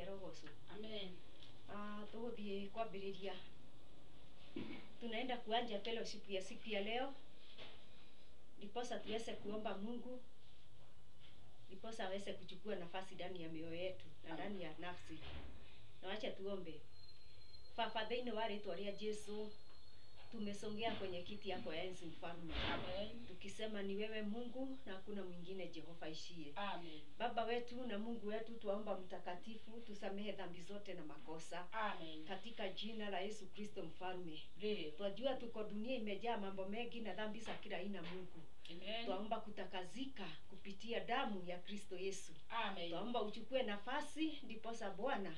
Mwathani arogocu. Amen. Tuguthie kwambiriria. Tunaenda kuanza fellowship ya siku ya leo. Ndiposa tuweze kuomba Mungu. Ndiposa aweze kuchukua nafasi ndani ya mioyo yetu na ndani ya nafsi. Na acha tuombe. Baba, thĩinĩ wa rĩĩtwa rĩa Yesu, tumesongea kwenye kiti yako ya enzi mfalme. Amen. Tukisema ni wewe Mungu na hakuna mwingine Jehova ishie. Amen. Baba wetu na Mungu wetu, tuomba mtakatifu, tusamehe dhambi zote na makosa. Amen. Katika jina la Yesu Kristo mfalme. Ndio. Twajua tuko dunia imejaa mambo mengi na dhambi za kila aina Mungu. Amen. Twaomba kutakazika kupitia damu ya Kristo Yesu. Amen. Twaomba uchukue nafasi ndiposa Bwana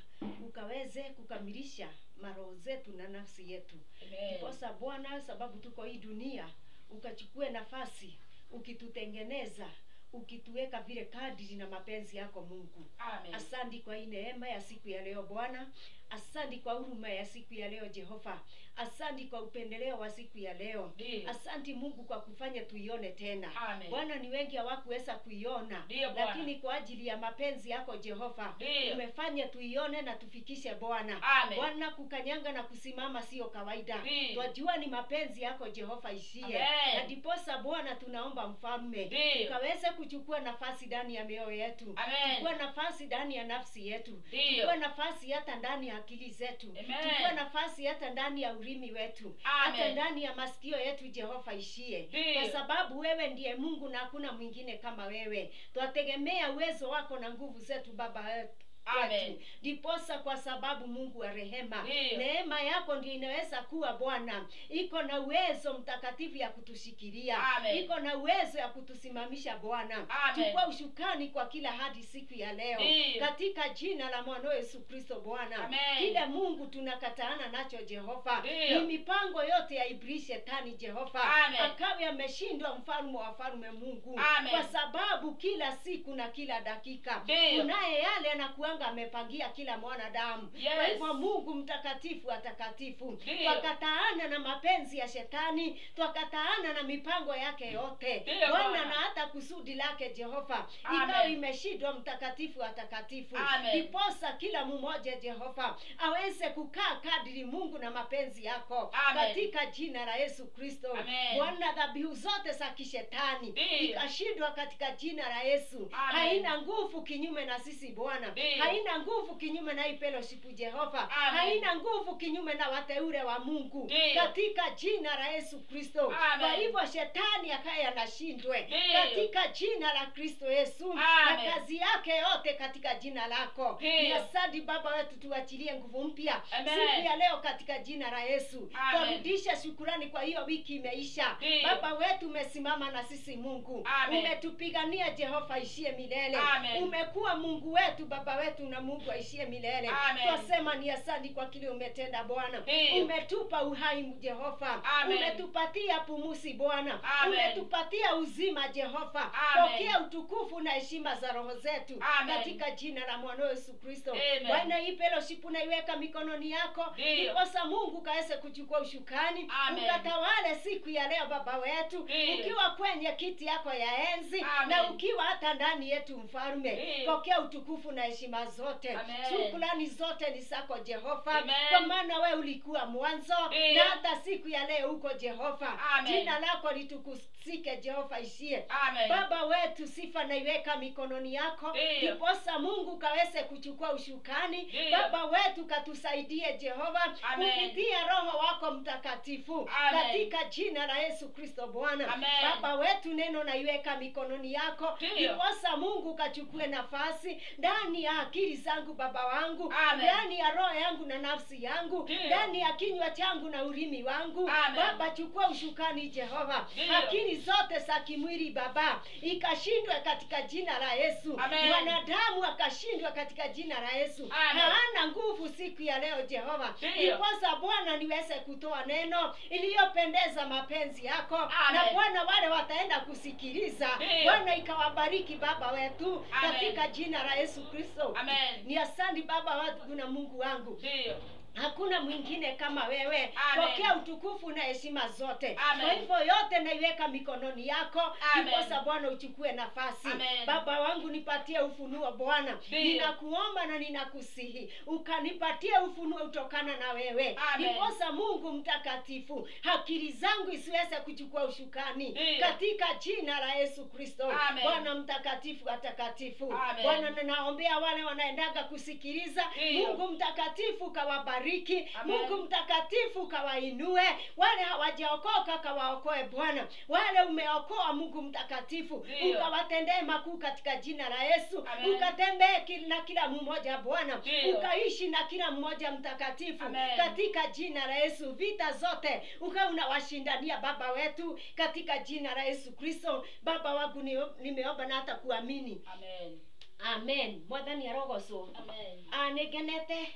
ukaweze kukamilisha maroho zetu na nafsi yetu. Amen. Ndiposa Bwana, sababu tuko hii dunia, ukachukue nafasi ukitutengeneza, ukituweka vile kadiri na mapenzi yako Mungu. Amen. Asante kwa hii neema ya siku ya leo Bwana. Asante kwa huruma ya siku ya leo Jehova. Asante kwa upendeleo wa siku ya leo. Ndio. Asante Mungu kwa kufanya tuione tena. Amen. Bwana, ni wengi hawakuweza kuiona, Ndio, Bwana. lakini kwa ajili ya mapenzi yako Jehova, Ndio. umefanya tuione na tufikishe Bwana. Amen. Bwana, kukanyanga na kusimama sio kawaida. Ndio. Twajua ni mapenzi yako Jehova ishie. Amen. Na ndiposa Bwana tunaomba mfalme, Ndio. ukaweze kuchukua nafasi ndani ya mioyo yetu. Amen. Chukua nafasi ndani ya nafsi yetu. Ndio. Chukua nafasi hata ndani ya akili zetu. Amen. Chukua nafasi hata ndani ya ulimi wetu. Amen. Hata ndani ya masikio yetu Jehova ishie. Ndio. Kwa sababu wewe ndiye Mungu na hakuna mwingine kama wewe. Twategemea uwezo wako na nguvu zetu Baba wetu. Amen. Diposa kwa sababu Mungu wa rehema, Ndio. neema yako ndio inaweza kuwa Bwana, iko na uwezo mtakatifu ya kutushikilia. Amen. Iko na uwezo ya kutusimamisha Bwana. Amen. Chukua ushukani kwa kila hadi siku ya leo. Ndio. Katika jina la mwana Yesu Kristo Bwana. Amen. Kile Mungu tunakataana nacho Jehova, Ndio. ni mipango yote ya Ibilisi Shetani Jehova. Amen. Akawe ameshindwa mfalme wa falme Mungu. Amen. Kwa sababu kila siku na kila dakika Ndio. unaye yale anakuanga amepangia kila mwanadamu. Yes. Kwa hivyo Mungu mtakatifu atakatifu, Ndio. twakataana na mapenzi ya Shetani, twakataana na mipango yake yote Ndio, Bwana, Bwana. na hata kusudi lake Jehova Amen. ikawa imeshindwa mtakatifu atakatifu. Amen. Iposa kila mmoja Jehova aweze kukaa kadiri Mungu na mapenzi yako. Amen. Katika jina la Yesu Kristo. Amen. Bwana, dhabihu zote za kishetani Ndio. ikashindwa katika jina la Yesu. Amen. Haina nguvu kinyume na sisi Bwana. Ndio. Haina nguvu kinyume na hii fellowship Jehova. Amen. Haina nguvu kinyume na wateule wa Mungu. Ndio. Katika jina la Yesu Kristo. Amen. Kwa hivyo shetani akaye anashindwe. Ndio. Katika jina la Kristo Yesu. Amen. Na kazi yake yote katika jina lako. Ndio. Ni asante Baba wetu, tuachilie nguvu mpya Amen. siku ya leo katika jina la Yesu. Amen. Turudisha shukrani kwa hiyo wiki imeisha. Ndio. Baba wetu umesimama na sisi Mungu. Amen. Umetupigania Jehova ishie milele. Amen. Umekuwa Mungu wetu, Baba wetu na Mungu aishie milele. Amen. Twasema ni asante kwa kile umetenda Bwana. Ndio. Umetupa uhai Jehova. Amen. Umetupatia pumuzi Bwana. Amen. Umetupatia uzima Jehova. Amen. Pokea utukufu na heshima za roho zetu. Amen. Katika jina la mwana Yesu Kristo. Amen. Bwana, hii fellowship naiweka mikononi yako. Ndio. Ndiposa Mungu kaweze kuchukua ushukani. Amen. Ukatawale siku ya leo Baba wetu. Ndio. Ukiwa kwenye kiti yako ya enzi. Amen. Na ukiwa hata ndani yetu mfalme. Ndio. Pokea utukufu na heshima zote. Amen. Shukrani zote ni zako Jehova. Amen. Kwa maana wewe ulikuwa mwanzo Ndio. na hata siku ya leo uko Jehova. Amen. Jina lako litukusike Jehova ishie. Amen. Baba wetu, sifa naiweka mikononi yako. Ndio. Ndiposa Mungu kaweze kuchukua ushukani. Ndio. Baba wetu katusaidie Jehova. Amen. Kupitia roho wako mtakatifu. Amen. Katika jina la Yesu Kristo Bwana. Amen. Baba wetu, neno naiweka mikononi yako. Ndio. Ndiposa Mungu kachukue nafasi ndani ya akili zangu Baba wangu. Amen. Ndani ya roho yangu na nafsi yangu. Ndio. Ndani ya kinywa changu na ulimi wangu. Amen. Baba, chukua ushukani Jehova. Ndio. Akili zote za kimwili Baba ikashindwe katika jina la Yesu. Amen. Mwanadamu akashindwa katika jina la Yesu. Amen. Hana nguvu siku ya leo Jehova. Ndio. Ndiposa Bwana niweze kutoa neno iliyopendeza mapenzi yako. Amen. Na Bwana wale wataenda kusikiliza. Ndio. Bwana ikawabariki Baba wetu. Amen. Katika jina la Yesu Kristo. Amen. Ni asante Baba wetu na Mungu wangu. Ndio. Hakuna mwingine kama wewe. Amen. Pokea utukufu na heshima zote. Amen. Kwa hivyo yote naiweka mikononi yako. Amen. Ndiposa Bwana uchukue nafasi. Amen. Baba wangu nipatie ufunuo Bwana. Ndiyo. Ninakuomba na ninakusihi ukanipatie ufunuo utokana na wewe. Amen. Ndiposa Mungu mtakatifu akili zangu isiweze kuchukua ushukani. Ndiyo. Katika jina la Yesu Kristo. Amen. Bwana mtakatifu atakatifu. Amen. Bwana ninaombea wale wanaendaga kusikiliza. Ndiyo. Mungu mtakatifu kawabariki. Amen. Mungu mtakatifu kawainue. Wale hawajaokoka kawaokoe Bwana. Wale umeokoa Mungu mtakatifu Ndiyo. ukawatendee makuu katika jina la Yesu. Amen. Ukatembee na kila mmoja Bwana. Ndiyo. Ukaishi na kila mmoja mtakatifu. Amen. Katika jina la Yesu vita zote ukawa unawashindania Baba wetu katika jina la Yesu Kristo. Baba wangu nimeomba na hata kuamini. Amen. Amen. Mwathani arogoco. Amen. Negenete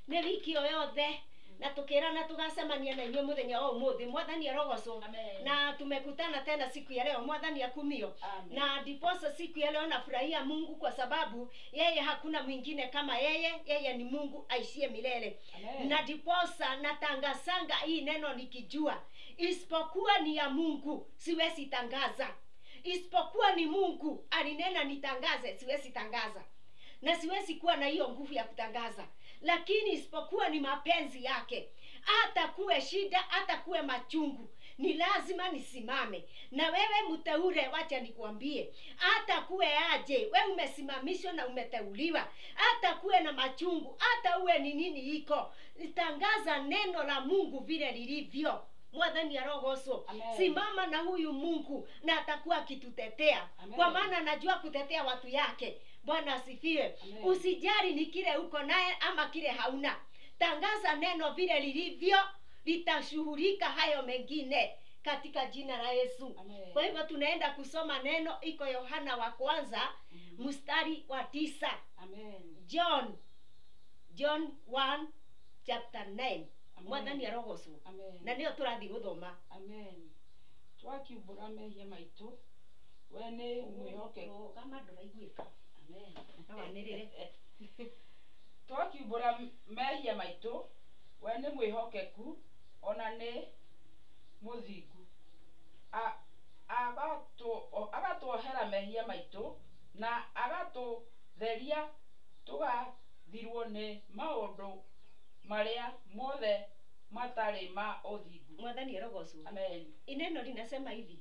nĩ wiki o yothe na tukirana tugacemania na inyuĩ muthenya o umuthi. Mwathani arogoco. Amen. Na tumekutana tena siku ya leo. Mwathani akumio. Amen. Na ndiposa siku ya leo nafurahia Mungu kwa sababu yeye hakuna mwingine kama yeye. Yeye ni Mungu aishie milele. Amen. Na ndiposa natangasanga hii neno nikijua isipokuwa ni ya Mungu siwezi tangaza. Isipokuwa ni Mungu alinena nitangaze, siwezi tangaza. Na siwezi kuwa na hiyo nguvu ya kutangaza. Lakini isipokuwa ni mapenzi yake, hata kuwe shida, hata kuwe machungu, ni lazima nisimame. Na wewe mteule, wacha nikuambie, hata kuwe aje, wewe umesimamishwa na umeteuliwa, hata kuwe na machungu, hata uwe ni nini iko, tangaza neno la Mungu vile lilivyo. Mwathani arogoco. Amen. Simama na huyu Mungu na atakuwa akitutetea. Amen. Kwa maana anajua kutetea watu yake. Bwana asifiwe. Amen. Usijali ni kile uko naye ama kile hauna. Tangaza neno vile lilivyo, litashughulika hayo mengine katika jina la Yesu. Amen. Kwa hivyo tunaenda kusoma neno, iko Yohana wa kwanza mstari wa 9. Amen. John 1 chapter 9. Amen. Mwathani arogoco. Amen. Na nio turathi guthoma. Amen. Twakiumbura mehia maitu we ni mwihoke. Kama nduraiguika. Amen. Nawanirire. Twakiumbura mehia maitu we ni mwihokeku ona ni muthingu. Agatuohera mehia maitu na agatutheria tugathirwo ni maundu maria mothe matari ma uthingu. Mwathani arogoco. Amen. Ineno linasema hivi.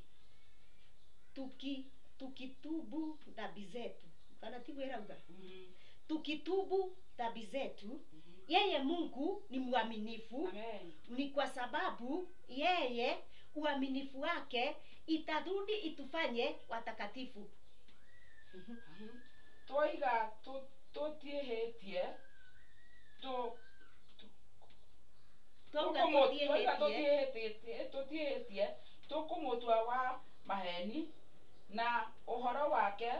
Tukitubu dhambi zetu. Kana tigwera uga. Tukitubu dhambi zetu, yeye Mungu ni mwaminifu. Amen. Ni kwa sababu yeye uaminifu wake itarudi itufanye watakatifu. Twoiga tutiehetie tutiehetie tukumutwa wa maheni na uhoro wake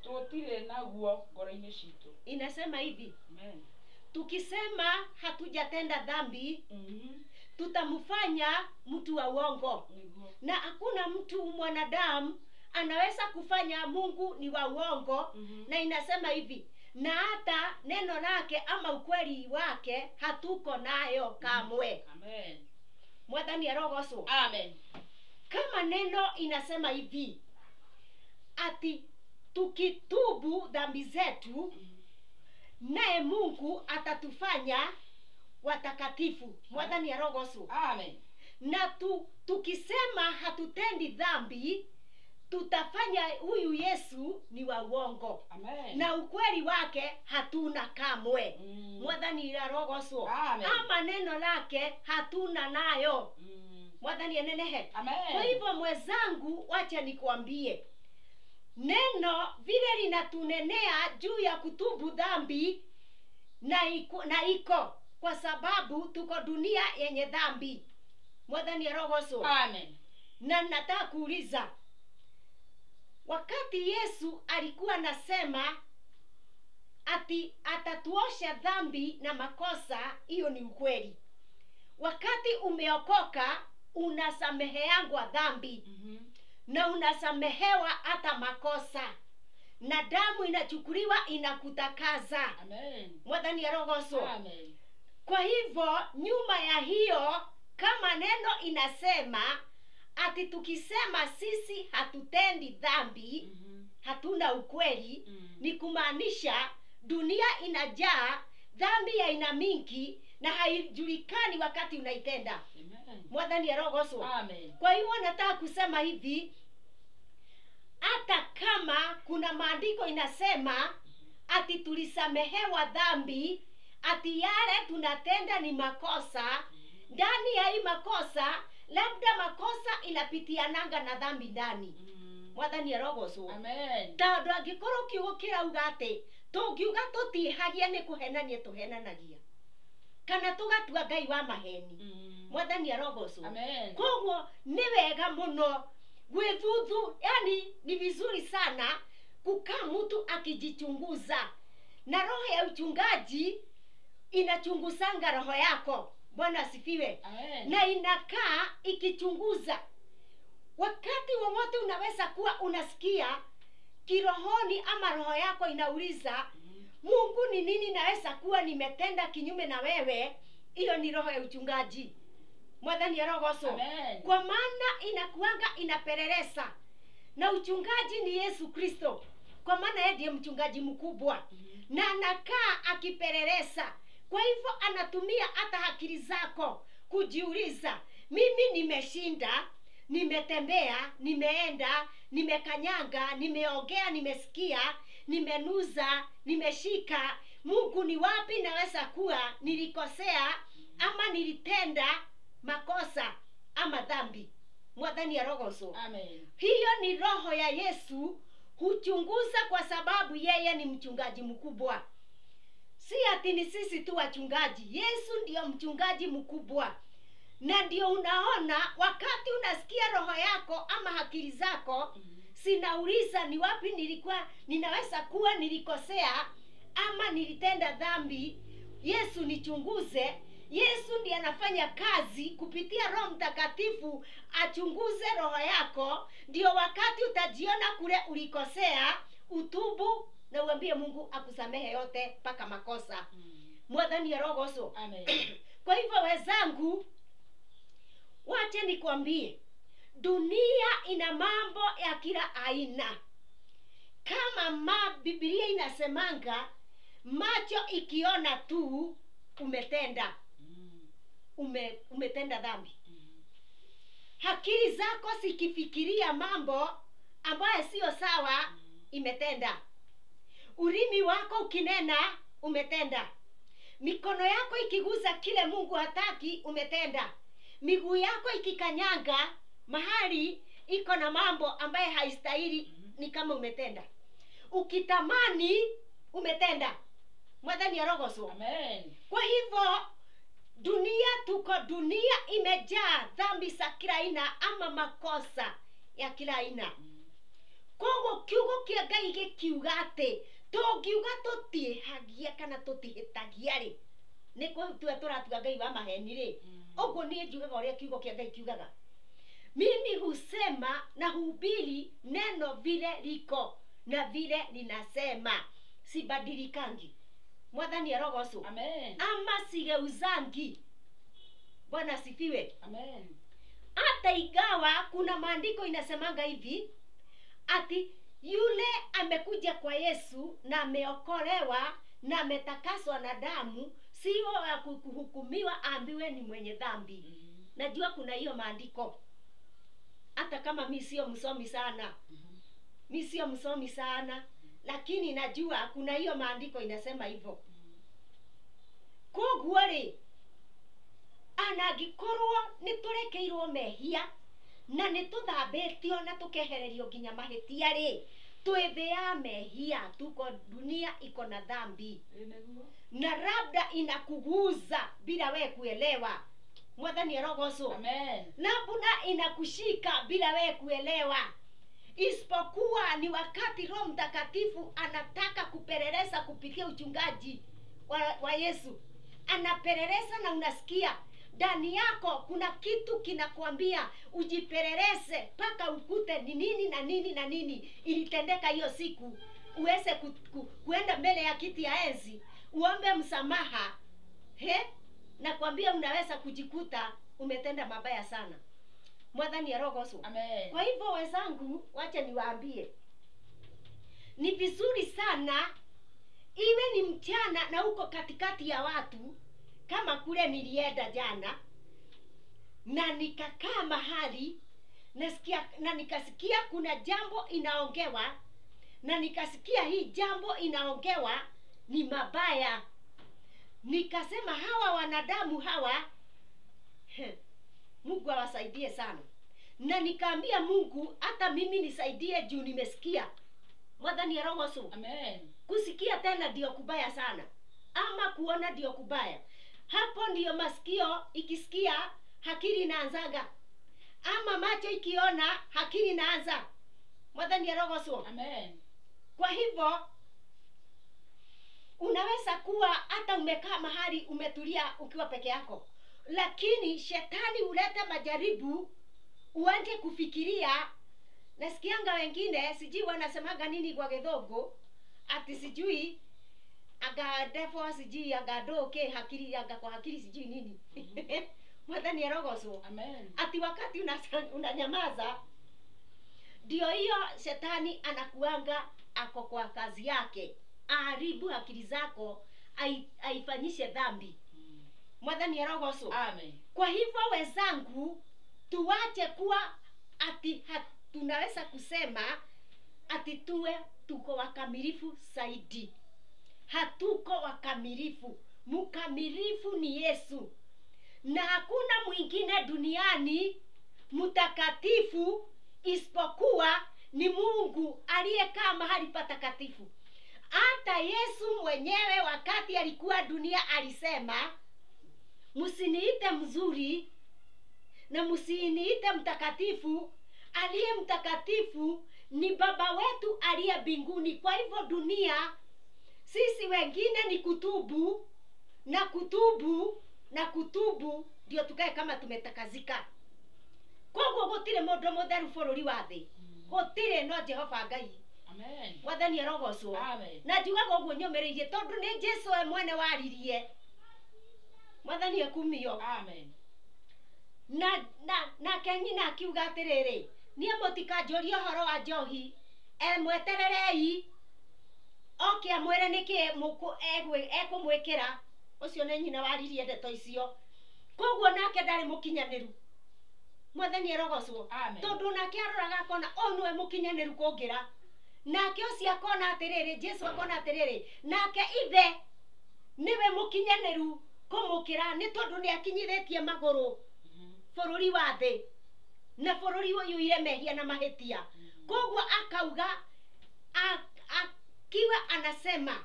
tutire naguo ngoro-ini citu. Inasema hivi. Amen. Tukisema hatujatenda dhambi, tutamfanya mtu wa uongo. Na hakuna mtu mwanadamu anaweza kufanya Mungu ni wa uongo. Na inasema hivi, na hata neno lake ama ukweli wake hatuko nayo kamwe. Amen. Mwathani arogoco. Amen. Kama neno inasema hivi, ati tukitubu dhambi zetu, naye Mungu atatufanya watakatifu. Mwathani arogoco. Amen. Na tukisema hatutendi dhambi, tutafanya huyu Yesu ni wa uongo. Amen. Na ukweli wake hatuna kamwe. Mwathani arogoco. Amen. Ama neno lake hatuna nayo. Mwathani anenehe. Amen. Kwa hivyo mwenzangu, wacha nikwambie, neno vile linatunenea juu ya kutubu dhambi na iko kwa sababu tuko dunia yenye dhambi. Mwathani arogoco. Amen. Na nataka kuuliza, wakati Yesu alikuwa anasema ati atatuosha dhambi na makosa, hiyo ni ukweli. Wakati umeokoka unasameheangwa dhambi. Na unasamehewa hata makosa. Na damu inachukuliwa inakutakaza. Amen. Mwathani arogoco. Amen. Kwa hivyo nyuma ya hiyo, kama neno inasema ati tukisema sisi hatutendi dhambi, hatuna ukweli, ni kumaanisha dunia inajaa dhambi ya aina mingi na haijulikani wakati unaitenda. Mwathani arogocwo. Amen. Kwa hivyo nataka kusema hivi, hata kama kuna maandiko inasema ati tulisamehewa dhambi, ati yale tunatenda ni makosa, ndani ya hii makosa labda makosa inapitiananga na dhambi ndani. Mwathani arogocwo. Amen. Tondu angikorwo kiugo kirauga ati tungiuga tutihagia ni kuhenania tuhenanagia, kana tugatua Ngai wa maheni. Mwathani arogocwo. Amen. Koguo ni wega muno gwithuthu, yani ni vizuri sana kukaa mtu akijichunguza, na roho ya uchungaji inachunguzanga roho yako. Bwana asifiwe. Amen. Na inakaa ikichunguza. Wakati wowote unaweza kuwa unasikia kirohoni ama roho yako inauliza, Mungu ni nini naweza kuwa nimetenda kinyume na wewe? Hiyo ni roho ya uchungaji. Mwathani arogocwo. Amen. Kwa maana inakuanga inapeleleza, na uchungaji ni Yesu Kristo, kwa maana yeye ndiye mchungaji mkubwa, na anakaa akipeleleza. Kwa hivyo anatumia hata akili zako kujiuliza, mimi nimeshinda, nimetembea, nimeenda, nimekanyanga, nimeongea, nimesikia, nimenuza, nimeshika. Mungu ni wapi naweza kuwa nilikosea ama nilitenda makosa ama dhambi? Mwathani arogocwo. Amen. Hiyo ni roho ya Yesu huchunguza, kwa sababu yeye ni mchungaji mkubwa. Si ati ni sisi tu wachungaji, Yesu ndio mchungaji mkubwa. Na ndio unaona wakati unasikia roho yako ama akili zako sinauliza ni wapi ninaweza kuwa nilikosea ama nilitenda dhambi, Yesu nichunguze. Yesu ndiye anafanya kazi kupitia Roho Mtakatifu achunguze roho yako, ndio wakati utajiona kule ulikosea, utubu na uambie Mungu akusamehe yote mpaka makosa. Mwathani arogocwo. Amen. Kwa hivyo wenzangu, wache nikwambie, dunia ina mambo ya kila aina. Kama Biblia inasemanga, macho ikiona tu umetenda umetenda dhambi. Akili zako zikifikiria mambo ambayo sio sawa, imetenda. Ulimi wako ukinena, umetenda. Mikono yako ikiguza kile Mungu hataki, umetenda. Miguu yako ikikanyanga mahali iko na mambo ambaye haistahili, ni kama umetenda. Ukitamani, umetenda. Mwathani arogocwo. Amen. Kwa hivyo dunia imejaa dhambi za kila aina ama makosa ya kila aina. Koguo kiugo kia Ngai gikiuga ati tungiuga tutihagia kana tutihitagia ri, ni kwa turatuga Ngai wa maheni ri. Oguo ni njugaga uria kiugo kia Ngai kiugaga. Mimi husema na hubiri neno vile liko na vile linasema, sibadilikangi. Mwathani arogocwo. Amen. Ama sigeuzangi. Bwana asifiwe. Amen. Hata ingawa kuna maandiko inasemanga hivi ati yule amekuja kwa Yesu na ameokolewa na ametakaswa na damu, sio ya kuhukumiwa ambiwe ni mwenye dhambi. Najua kuna hiyo maandiko, hata kama mimi sio msomi sana. Mimi sio msomi sana, lakini najua kuna hiyo maandiko inasema hivyo. Koguo ri, anagikorwo niturekeirwo mehia na nituthambitio na tukehererio nginya mahitia ri, twithia mehia, tuko dunia iko na dhambi na labda inakuguza bila we kuelewa. Mwathani arogocwo. Amen. Labda inakushika bila we kuelewa, isipokuwa ni wakati Roho Mtakatifu anataka kupeleleza kupitia uchungaji wa Yesu. Anapeleleza na unasikia ndani yako kuna kitu kinakwambia ujipeleleze mpaka ukute ni nini na nini na nini ilitendeka hiyo siku, uweze kuenda mbele ya kiti ya enzi uombe msamaha. nakwambia unaweza kujikuta umetenda mabaya sana. Mwathani arogoso. Amen. Kwa hivyo wenzangu, wacha niwaambie, ni vizuri sana iwe ni mchana na uko katikati ya watu, kama kule nilienda jana na nikakaa mahali na nikasikia kuna jambo inaongewa, na nikasikia hii jambo inaongewa ni mabaya. Nikasema hawa wanadamu hawa, Mungu awasaidie sana. Na nikaambia Mungu hata mimi nisaidie juu nimesikia. Mwathani arogoso. Amen. Kusikia tena ndio kubaya sana, ama kuona ndio kubaya. Hapo ndio masikio ikisikia hakiri inaanzaga, ama macho ikiona hakiri inaanza. Mwathani arogoso. Amen. Kwa hivyo unaweza kuwa hata umekaa mahali umetulia ukiwa peke yako, lakini shetani huleta majaribu uanze kufikiria. Nasikianga wengine sijui wanasemaga nini kwa Githungu, ati sijui agadefo sijui agadoke hakiri kwa hakiri sijui nini. Mwathani arogoso. Amen. Ati wakati unanyamaza ndio hiyo shetani anakuanga ako kwa kazi yake, aharibu akili zako, aifanyishe dhambi. Mwathani arogoso. Amen. Kwa hivyo wenzangu, tuache kuwa ati tunaweza kusema ati tuko wakamilifu zaidi. Hatuko wakamilifu. Mkamilifu ni Yesu, na hakuna mwingine duniani mtakatifu isipokuwa ni Mungu aliyekaa mahali patakatifu. Hata Yesu mwenyewe wakati alikuwa dunia alisema, msiniite mzuri na msiniite mtakatifu, aliye mtakatifu ni Baba wetu aliye mbinguni. Kwa hivyo dunia, sisi wengine ni kutubu na kutubu na kutubu ndio tukae kama tumetakazika. Koguo gutire mundu mutheru bururi wa thi, gutire no Jehova Ngai. Amen. Mwathani arogoso. Amen. Na njugaga uguo nyumiririe tondu ni Jesu we mwene waririe. Mwathani akumio. Amen. Na kenyina akiuga atiriri, nie mutikanjuria horo wa njohi, mwetererei oke amwire niki ekumwikira. Ucio ni nyina waririe ndeto icio. Koguo nake ndari mukinyaniru. Mwathani arogoso. Amen. Tondu nake aroraga akona onwe mukinyaniru kungira, nake ucio akona atiriri, Jesu akona atiriri, nake ithe niwe mukinyaniru kumukira, ni tondu ni akinyithitie maguru bururi wa thi, na bururi uyu ire mehia na mahitia. Koguo akauga akiwa anasema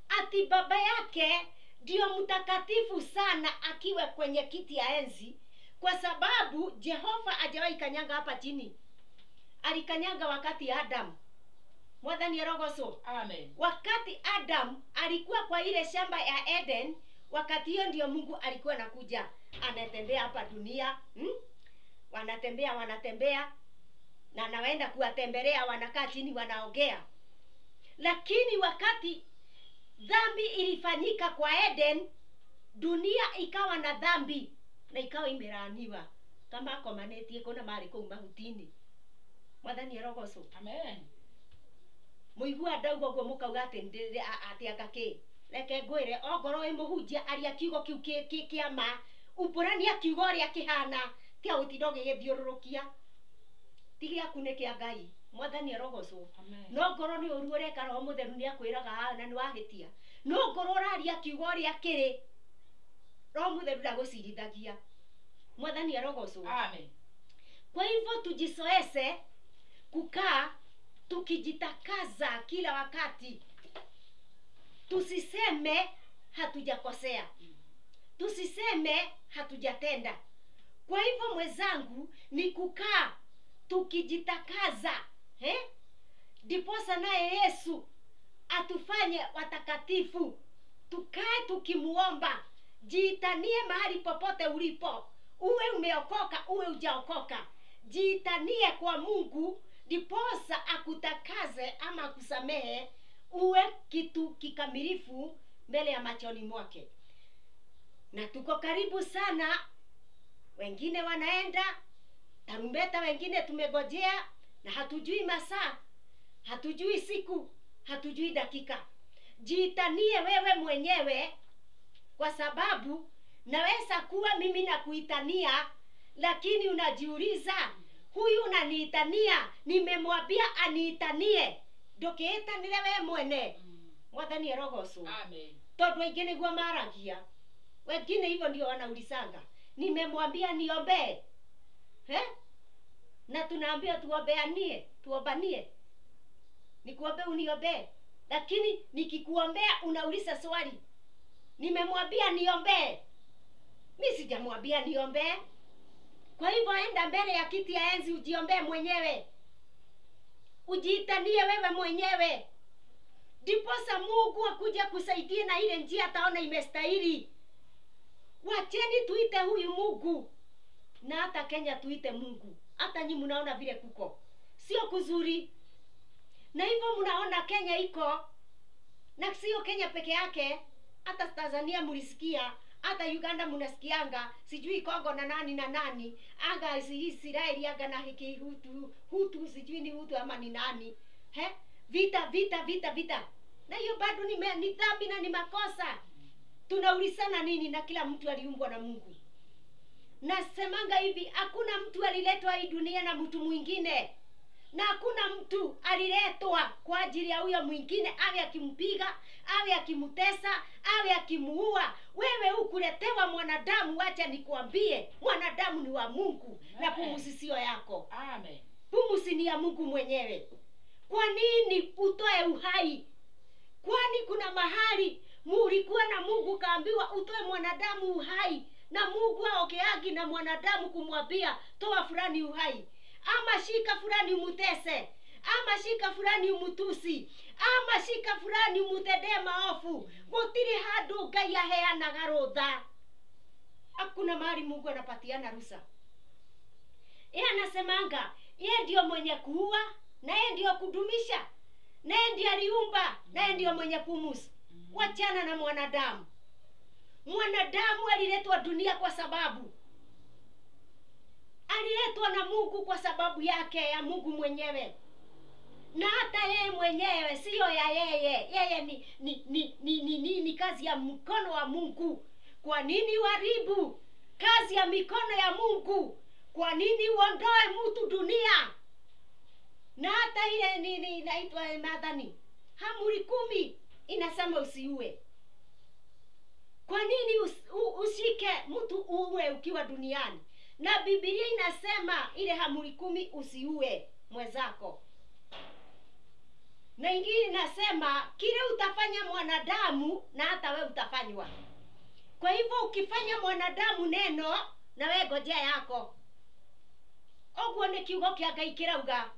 ati baba yake ndio mtakatifu sana akiwa kwenye kiti ya enzi, kwa sababu Jehova hajawahi kanyanga hapa chini. Alikanyanga wakati Adam. Mwathani arogoso. Amen. Wakati Adam alikuwa kwa ile shamba ya Eden, wakati hiyo ndio Mungu alikuwa anakuja anatembea hapa dunia. Wanatembea na anaenda kuwatembelea, wanakaa chini wanaongea. Lakini wakati dhambi ilifanyika kwa Eden, dunia ikawa na dhambi na ikawa imelaaniwa, kama akomanetie kuna mari kuu mahutini. Mwathani arogoso. Amen. Muigua ndaugo guo mukauga ati agake reke ngwire ongoro imuhunjia aria kiugo kiu kiama umbũrania kiugo ũrĩa kĩhana tia gũtinda ũgĩgĩthiũrũrũkia. Ti gĩaku nĩ kĩa Ngai. Mwathani arogocwo. No ngoro nĩ ũru ũreka Roho Mũtheru nĩ akwĩraga na nĩ wahĩtia. No ngoro ũraria kiugo ũrĩa kĩrĩ, Roho Mũtheru ndagũcirithagia. Mwathani arogocwo. Amen. Kwa hivyo tujizoeze kukaa tukijitakaza kila wakati. Tusiseme hatujakosea, tusiseme hatujatenda. Kwa hivyo mwenzangu, ni kukaa tukijitakaza, ndiposa naye Yesu atufanye watakatifu. Tukae tukimuomba. Jiitanie mahali popote ulipo, uwe umeokoka uwe hujaokoka, jiitanie kwa Mungu ndiposa akutakaze ama akusamehe, uwe kitu kikamilifu mbele ya machoni mwake. na tuko karibu sana. Wengine wanaenda tarumbeta, wengine tumegojea, na hatujui masaa, hatujui siku, hatujui dakika. Jiitanie wewe mwenyewe, kwa sababu naweza kuwa mimi na kuitania, lakini unajiuliza, huyu unaniitania, nimemwambia aniitanie, ndokeetanire wewe mwene. Mwathani arogocu. Amen. Tondu aingi niguo maragia, wengine hivyo ndio wanaulizanga, nimemwambia niombe, na tunaambia tuombanie, nikuombe uniombe, lakini nikikuombea unauliza swali, nimemwambia niombe? Mimi sijamwambia niombe. Kwa hivyo enda mbele ya kiti ya enzi ujiombee mwenyewe, ujiitanie wewe mwenyewe, ndiposa Mungu akuja kusaidia na ile njia ataona imestahili. Wacheni tuite huyu Mungu, na hata Kenya tuite Mungu. Hata nyinyi mnaona vile kuko sio kuzuri, na hivyo mnaona Kenya iko, na sio Kenya peke yake, hata Tanzania mlisikia, hata Uganda mnasikianga, sijui Kongo na nani anga Israeli anga na hiki hutu sijui ni hutu ama ni nani, vita, na hiyo bado ni dhambi na ni makosa. Tunaulisana nini? Na kila mtu aliumbwa na Mungu. Nasemanga hivi, hakuna mtu aliletwa hii dunia na mtu mwingine, na hakuna mtu aliletwa kwa ajili ya huyo mwingine, awe akimpiga, awe akimutesa, awe akimuua. Wewe ukuletewa mwanadamu. Wacha nikwambie, mwanadamu ni wa Mungu. Amen. Na pumzi sio yako. Amen. Pumzi ni ya Mungu mwenyewe. Kwa nini utoe uhai? Kwani kuna mahali mulikuwa na Mungu kaambiwa utoe mwanadamu uhai, na Mungu aokeagi na mwanadamu kumwambia toa fulani uhai, ama shika fulani umutese, ama shika fulani umutusi, ama shika fulani umutendee maofu? Gutiri handu Ngai aheanaga rutha. Hakuna mahali Mungu anapatiana ruhusa. Yeye anasemanga yeye ndio mwenye kuua, na yeye ndio kudumisha, na yeye ndio aliumba, na yeye ndio mwenye pumzi. Wachana na mwanadamu. Mwanadamu aliletwa dunia kwa sababu aliletwa na Mungu, kwa sababu yake ya Mungu mwenyewe, na hata yeye mwenyewe sio ya yeye ni kazi ya mkono wa Mungu. Kwa nini uharibu kazi ya mikono ya Mungu? Kwa nini uondoe mtu dunia? Na hata ile inaitwa Madhani Amri 10 inasema usiue. Kwa nini usike mtu uwe ukiwa duniani? Na Biblia inasema ile Amri 10 usiue mwenzako. Na ingine inasema kile utafanya mwanadamu na hata we utafanywa. Kwa hivyo ukifanya mwanadamu neno, na we ngojea yako. Ogwo ni kiugo kia Ngai kirauga.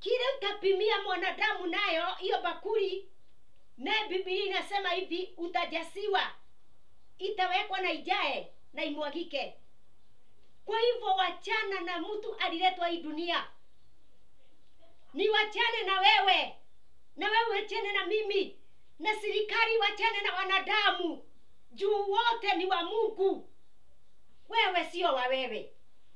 Kile utapimia mwanadamu nayo hiyo bakuli, na Biblia inasema hivi, utajasiwa, itawekwa na ijae na imwagike. Kwa hivyo wachana na mtu aliletwa hii dunia. Ni wachane na wewe, na wewe wachane na mimi, na serikali wachane na wanadamu. Juu wote ni wa Mungu. Wewe sio wa wewe.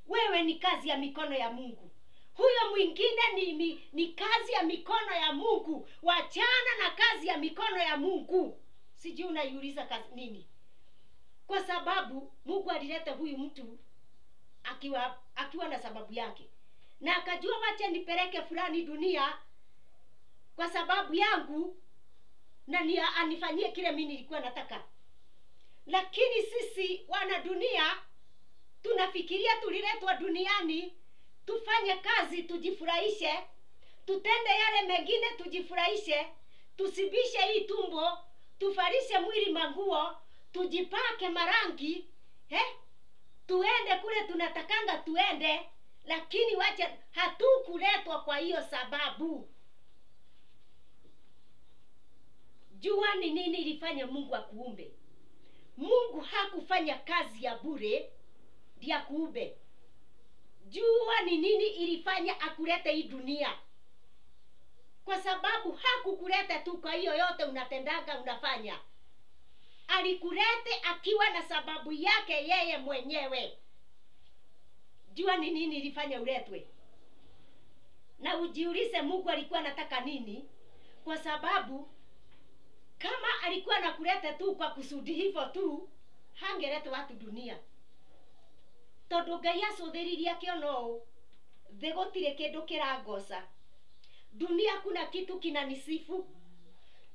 Wewe ni kazi ya mikono ya Mungu. Huyo mwingine ni kazi ya mikono ya Mungu. Wachana na kazi ya mikono ya Mungu. Sijui unaiuliza kazi nini? Kwa sababu Mungu alileta huyu mtu akiwa na sababu yake, na akajua wacha nipeleke fulani dunia kwa sababu yangu, na anifanyie kile mimi nilikuwa nataka. Lakini sisi wana dunia tunafikiria tuliletwa duniani tufanye kazi tujifurahishe, tutende yale mengine tujifurahishe, tusibishe hii tumbo, tufarishe mwili manguo, tujipake marangi, tuende kule tunatakanga tuende. Lakini wacha, hatukuletwa kwa hiyo sababu. Jua ni nini ilifanya Mungu akuumbe? Mungu hakufanya kazi ya bure ndio kuumbe. Jua ni nini ilifanya akulete hii dunia? Kwa sababu hakukuleta tu kwa hiyo yote unatendanga unafanya. alikulete akiwa na sababu yake yeye mwenyewe. Jua ni nini ilifanya uletwe, na ujiulize Mungu alikuwa anataka nini, kwa sababu kama alikuwa anakuleta tu kwa kusudi hivyo tu, hangeleta watu dunia. Tondu Ngai acuthiririe akĩona ũũ, thĩ gũtirĩ kĩndũ kĩrangoca. Dunia kuna kitu kinanisifu,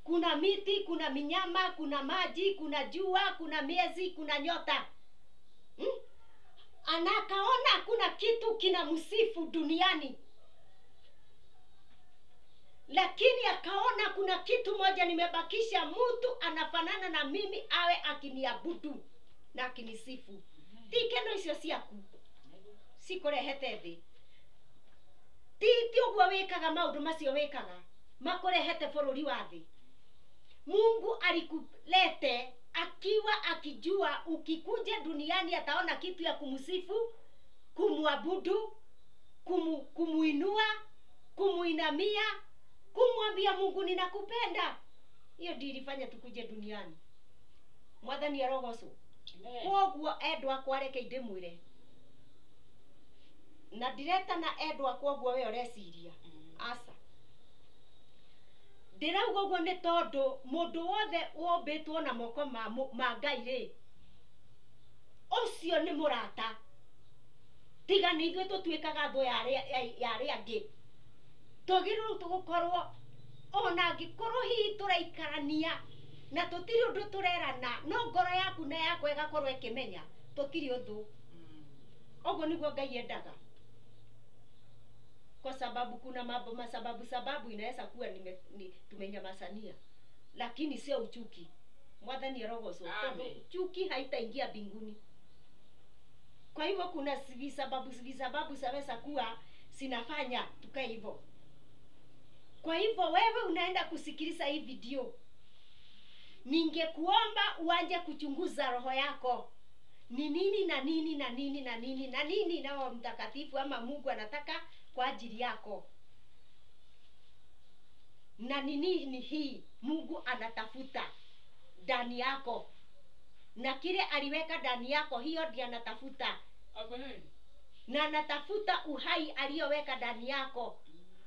kuna miti, kuna minyama, kuna maji, kuna jua, kuna miezi, kuna nyota. Anakaona kuna kitu kinamsifu duniani, lakini akaona kuna kitu moja nimebakisha, mtu anafanana na mimi awe akiniabudu na akinisifu. Tikeno icio ciaku cikurehete thĩ. Ti ũguo wĩkaga maũndũ macio wĩkaga makurehete bũrũri wa thĩ. Mungu alikulete akiwa akijua ukikuja duniani ataona kitu ya kumsifu, kumwabudu, kumuinua, kumuinamia, kumwambia Mungu ninakupenda. Hiyo ndio ilifanya tukuje duniani. Mwathani arogocwo. Koguo endwa kwareke ndimwire, na direta na endwa koguo we ureciria asa. Ndirauga uguo ni tondu mundu wothe wombitwo na moko ma Ngai ri, ucio ni murata. Tiga ni ithuĩ tũtuĩkaga thũ ya arĩa angĩ. Tũgĩrĩirwo tũgũkorwo ona angĩkorwo hihi tũraikarania na tũtirĩ ũndũ tũrerana, no ngoro yaku na yakwa ĩgakorwo ĩkĩmenya tũtirĩ ũthũ. Ũguo nĩguo Ngai endaga, kwa sababu kuna mambo sababu inaweza kuwa tumenyamazania, lakini sio uchuki. Mwathani arogocwo. Chuki haitaingia mbinguni. Kwa hivyo kuna visababu zaweza kuwa sinafanya tukae hivyo. Kwa hivyo wewe unaenda kusikiliza hii video, ningekuomba uanze kuchunguza roho yako. Ni nini na nini na nini na nini na nini na Roho Mtakatifu ama Mungu anataka kwa ajili yako. Na nini ni hii Mungu anatafuta ndani yako. Na kile aliweka ndani yako hiyo ndiyo anatafuta. Na anatafuta uhai aliyoweka ndani yako.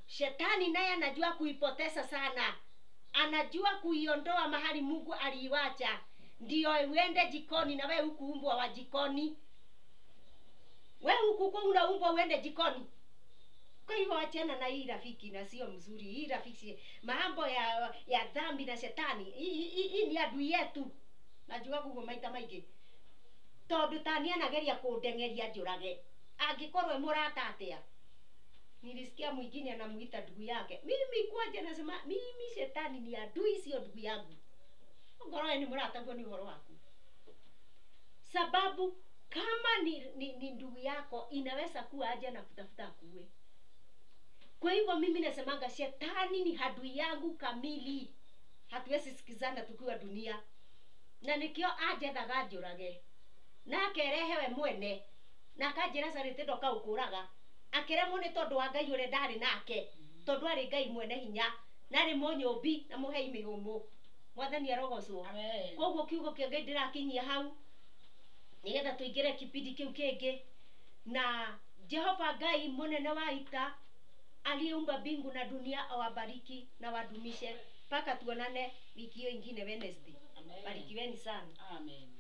Shetani naye anajua kuipoteza sana. Anajua kuiondoa mahali Mungu aliiwacha. Ndio uende jikoni, na wewe hukuumbwa wa jikoni. Wewe hukuwa unaumbwa uende jikoni. Kwa hivyo achana na hii rafiki, na sio mzuri. Hii rafiki mambo ya dhambi na shetani. Hii ni adui yetu. Najua kugo maita maingĩ. Tondu tani anageria kundengeria njurage. Angikorwo murata atia. Nilisikia mwingine anamuita ndugu yake. Mimi kwaje nasema mimi shetani ni adui, sio ndugu yangu. Ngoro ni murata kwa ni uhoro waku. Sababu kama ni ndugu yako inaweza kuwa aje na kutafuta kuwe. Kwa hivyo mimi nasemanga shetani ni adui yangu kamili. Hatuwezi sikizana tukiwa dunia. Na nikio aje thaga njurage. Na akerehewe mwene. Na akajira sarite ndoka ukuraga. Akiremwo ni tondu wa Ngai ure ndari nake. Tondu ari Ngai mwene hinya. Na ari munyumbi na muhei mihumu. Mwathani arogocwo. Amen. Koguo kiugo kia Ngai ndirakinyia hau. Nigetha tuingire kipindi kiu kingi. Na Jehova Ngai munene wa ita aliyeumba mbingu na dunia awabariki na wadumishe. Paka tuonane wiki hiyo ingine Wednesday. Barikiweni sana. Amen.